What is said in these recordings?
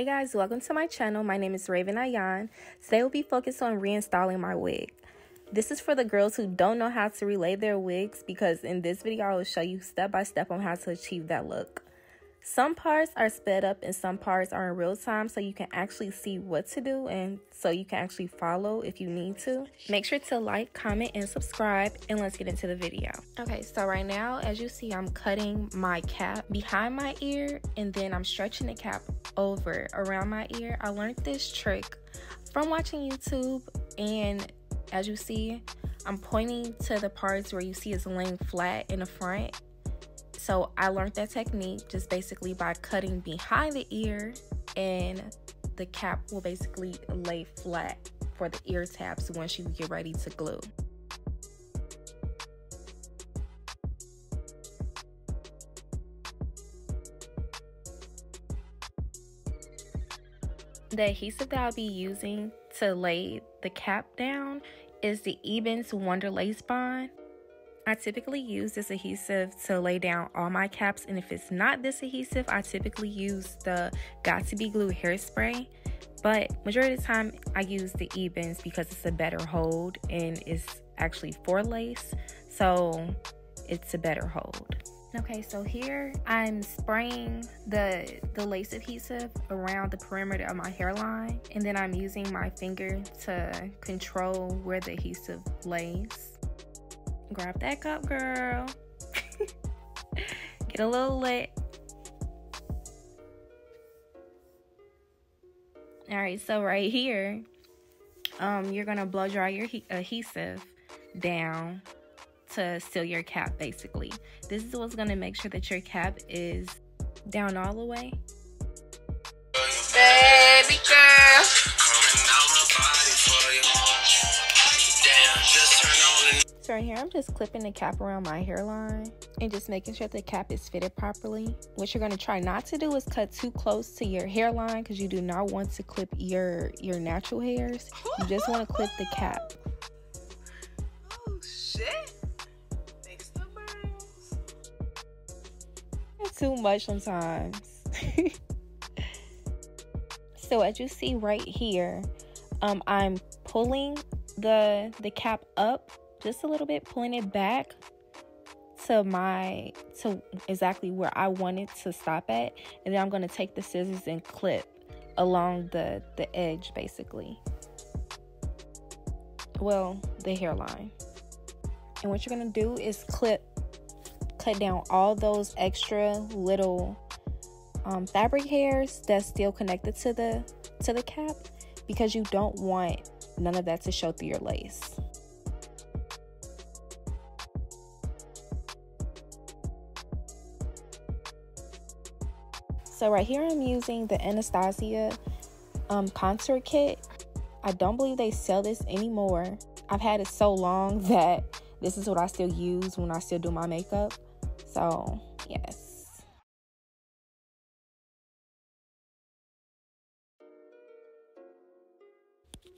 Hey guys, welcome to my channel. My name is Raven Ayan. Today we'll be focused on reinstalling my wig. This is for the girls who don't know how to relay their wigs, because in this video I will show you step by step on how to achieve that look. Some parts are sped up and some parts are in real time, so you can actually see what to do and so you can actually follow if you need to. Make sure to like, comment, and subscribe, and let's get into the video. Okay, so right now, as you see, I'm cutting my cap behind my ear and then I'm stretching the cap over around my ear. I learned this trick from watching YouTube, and as you see, I'm pointing to the parts where you see it's laying flat in the front. So I learned that technique just basically by cutting behind the ear, and the cap will basically lay flat for the ear tabs once you get ready to glue. The adhesive that I'll be using to lay the cap down is the Ebens Wonder Lace Bond. I typically use this adhesive to lay down all my caps, and if it's not this adhesive, I typically use the Got To Be Glue hairspray. But majority of the time I use the Ebens because it's a better hold and it's actually for lace, so it's a better hold. Okay, so here I'm spraying the lace adhesive around the perimeter of my hairline, and then I'm using my finger to control where the adhesive lays. Grab that cup, girl. Get a little lit. All right, so right here, you're gonna blow dry your adhesive down to seal your cap. Basically, this is what's gonna make sure that your cap is down all the way. Baby girl. So right here, I'm just clipping the cap around my hairline and just making sure the cap is fitted properly. What you're going to try not to do is cut too close to your hairline, because you do not want to clip your natural hairs. You just want to clip the cap. Oh shit. Makes the burns. It's too much sometimes. So as you see right here, I'm pulling the cap up just a little bit, pulling it back to exactly where I want it to stop at, and then I'm going to take the scissors and clip along the edge, basically, well, the hairline. And what you're going to do is cut down all those extra little fabric hairs that's still connected to the cap, because you don't want none of that to show through your lace. So right here I'm using the Anastasia contour kit. I don't believe they sell this anymore. I've had it so long that this is what I still use when I still do my makeup. So yes.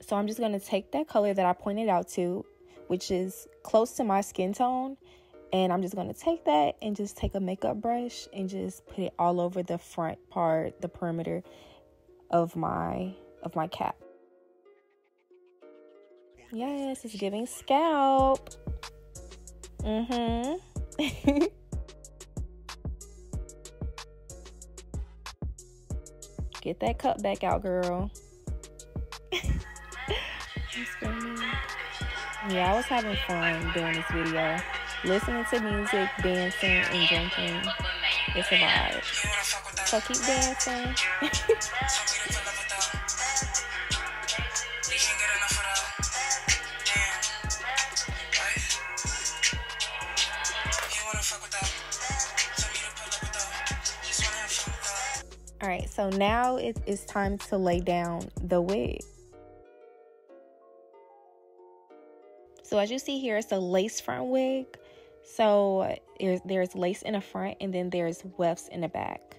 So I'm just going to take that color that I pointed out to, which is close to my skin tone, and I'm just going to take that and just take a makeup brush and just put it all over the front part, the perimeter of my cap. Yes, it's giving scalp. Get that cut back out, girl. Yeah, I was having fun doing this video. Listening to music, dancing, and drinking. It's a vibe. So keep dancing. Alright, so now it is time to lay down the wig. So as you see here, it's a lace front wig. So there's lace in the front, and then there's wefts in the back.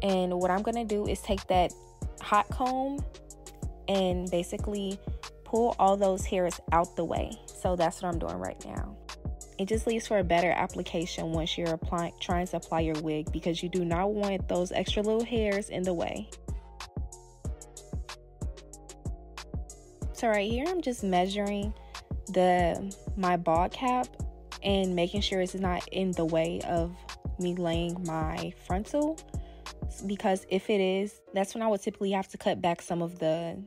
And what I'm going to do is take that hot comb and basically pull all those hairs out the way. So that's what I'm doing right now. It just leaves for a better application once you're trying to apply your wig, because you do not want those extra little hairs in the way. So right here, I'm just measuring my ball cap and making sure it's not in the way of me laying my frontal, because if it is, that's when I would typically have to cut back some of the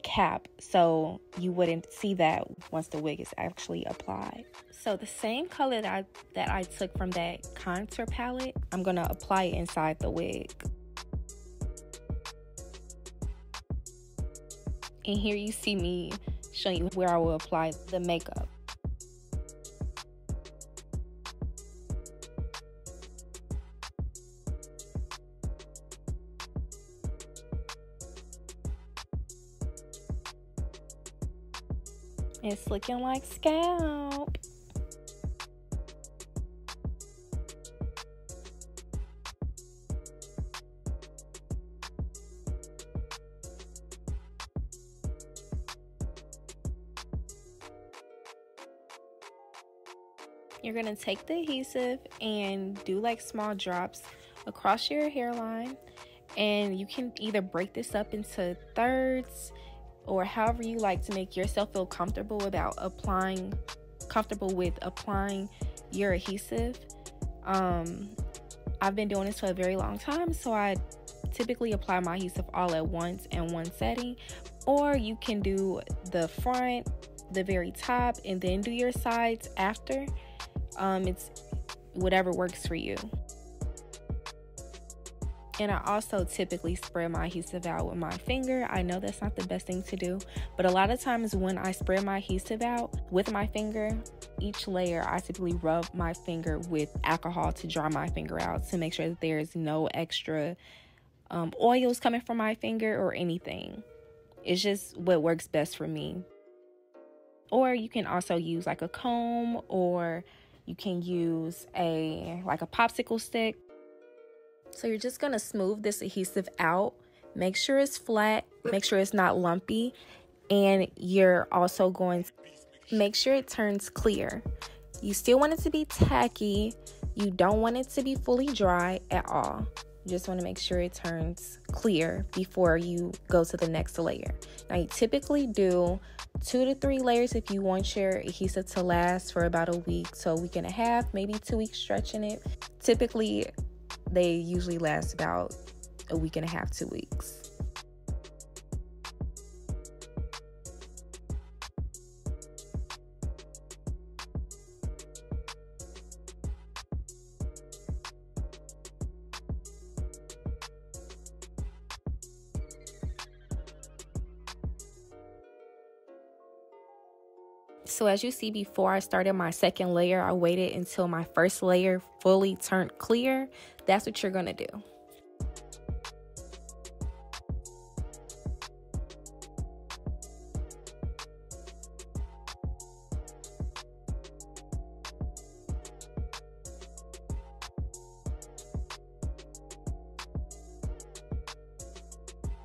cap, so you wouldn't see that once the wig is actually applied. So the same color that I took from that contour palette, I'm gonna apply it inside the wig. And here you see me showing you where I will apply the makeup. It's looking like scalp. You're gonna take the adhesive and do like small drops across your hairline, and you can either break this up into thirds or however you like to make yourself feel comfortable with applying your adhesive. I've been doing this for a very long time, so I typically apply my adhesive all at once in one setting, or you can do the front, the very top, and then do your sides after. It's whatever works for you. And I also typically spread my adhesive out with my finger. I know that's not the best thing to do, but a lot of times when I spread my adhesive out with my finger, each layer I typically rub my finger with alcohol to dry my finger out, to make sure that there's no extra oils coming from my finger or anything. It's just what works best for me. Or you can also use like a comb, or you can use a popsicle stick. So you're just gonna smooth this adhesive out, make sure it's flat, make sure it's not lumpy, and you're also going to make sure it turns clear. You still want it to be tacky, you don't want it to be fully dry at all. You just want to make sure it turns clear before you go to the next layer. Now you typically do 2 to 3 layers if you want your adhesive to last for about a week to a week and a half, maybe 2 weeks stretching it. Typically they usually last about a week and a half, 2 weeks. So as you see, before I started my second layer, I waited until my first layer fully turned clear. That's what you're gonna do.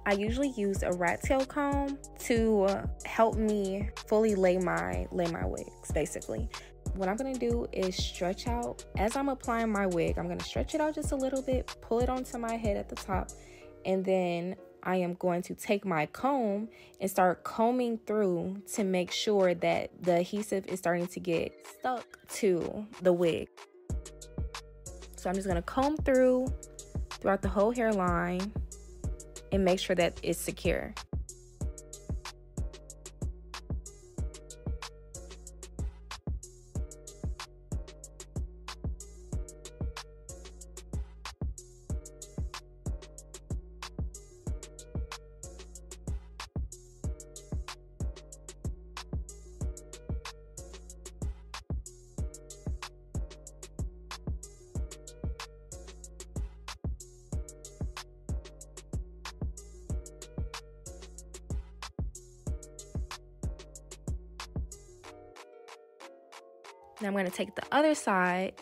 I usually use a rat tail comb to help me fully lay my wigs, basically. What I'm gonna do is stretch out. As I'm applying my wig, I'm gonna stretch it out just a little bit, pull it onto my head at the top, and then I am going to take my comb and start combing through to make sure that the adhesive is starting to get stuck to the wig. So I'm just gonna comb throughout the whole hairline and make sure that it's secure. Now I'm going to take the other side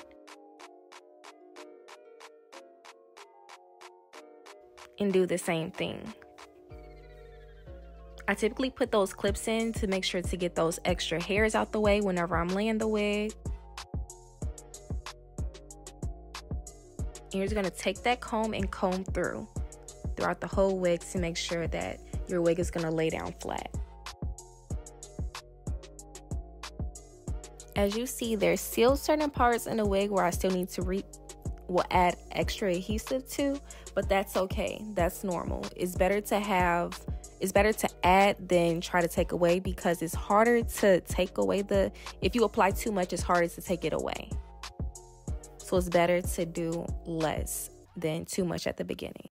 and do the same thing. I typically put those clips in to make sure to get those extra hairs out the way whenever I'm laying the wig. And you're just going to take that comb and comb throughout the whole wig to make sure that your wig is going to lay down flat. As you see, there's still certain parts in the wig where I still need to add extra adhesive to, but that's okay. That's normal. It's better to add than try to take away, because it's harder to take away if you apply too much, it's harder to take it away. So it's better to do less than too much at the beginning.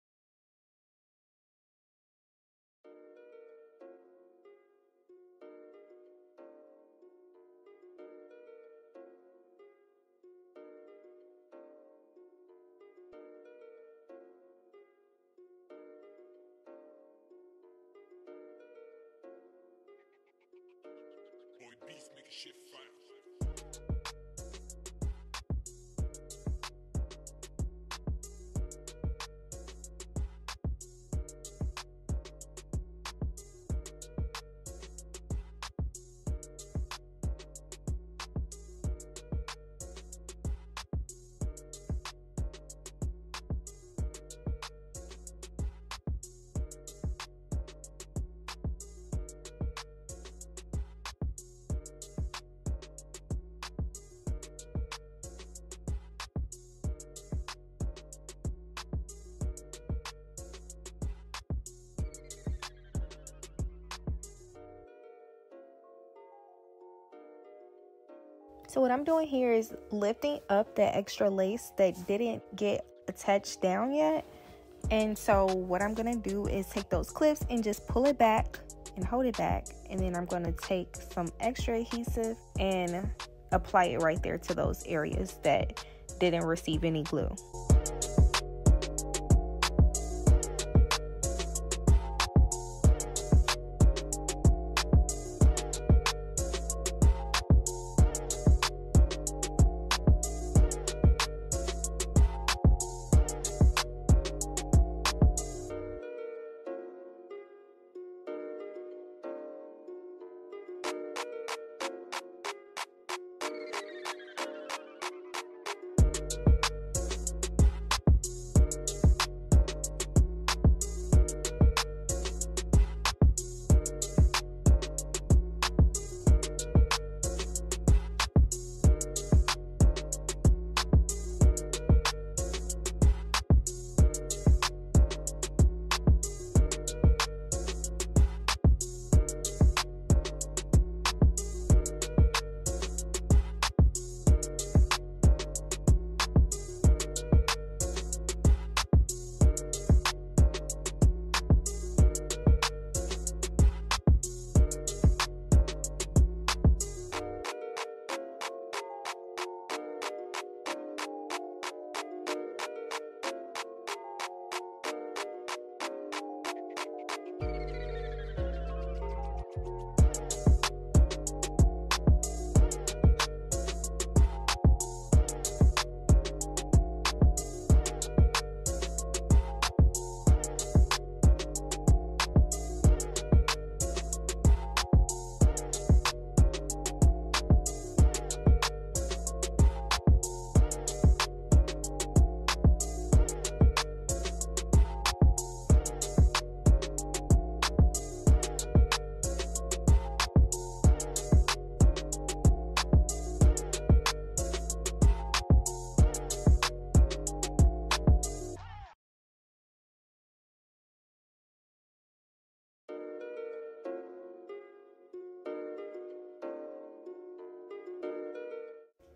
So what I'm doing here is lifting up the extra lace that didn't get attached down yet. And so what I'm going to do is take those clips and just pull it back and hold it back. And then I'm going to take some extra adhesive and apply it right there to those areas that didn't receive any glue.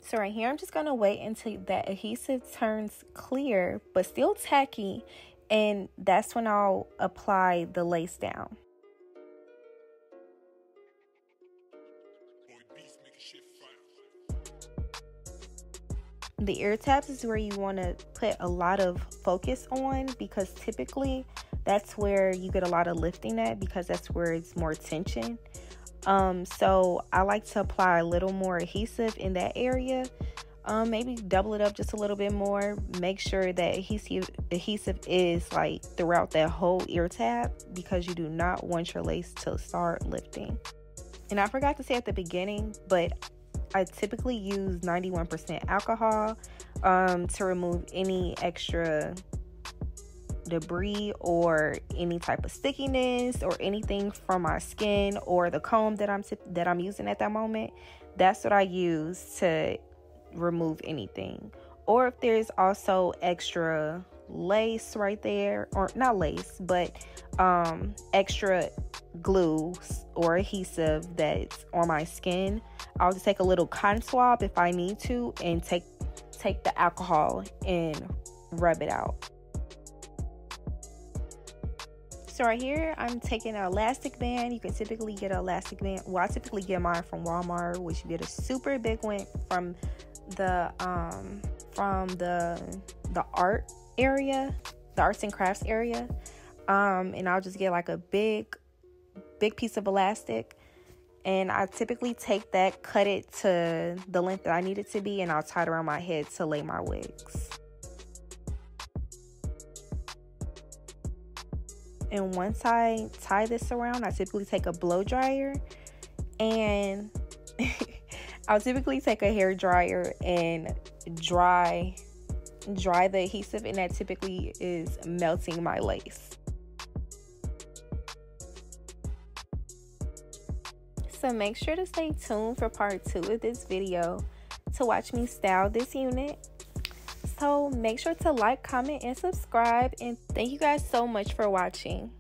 So right here, I'm just going to wait until that adhesive turns clear, but still tacky. And that's when I'll apply the lace down. The ear tabs is where you want to put a lot of focus on, because typically that's where you get a lot of lifting at, because that's where it's more tension. So I like to apply a little more adhesive in that area. Maybe double it up just a little bit more. Make sure that adhesive is like throughout that whole ear tab, because you do not want your lace to start lifting. And I forgot to say at the beginning, but I typically use 91% alcohol to remove any extra debris or any type of stickiness or anything from my skin or the comb that I'm using at that moment. That's what I use to remove anything. Or if there's also extra lace right there, or not lace, but extra glue or adhesive that's on my skin, I'll just take a little cotton swab if I need to and take the alcohol and rub it out. So right here, I'm taking an elastic band. You can typically get an elastic band. Well, I typically get mine from Walmart, which you get a super big one from the art area, the arts and crafts area. And I'll just get like a big piece of elastic. And I typically take that, cut it to the length that I need it to be, and I'll tie it around my head to lay my wigs. And once I tie this around, I typically take a blow dryer, and I'll typically take a hair dryer and dry the adhesive, and that typically is melting my lace. So make sure to stay tuned for part 2 of this video to watch me style this unit. So make sure to like, comment, and subscribe. And thank you guys so much for watching.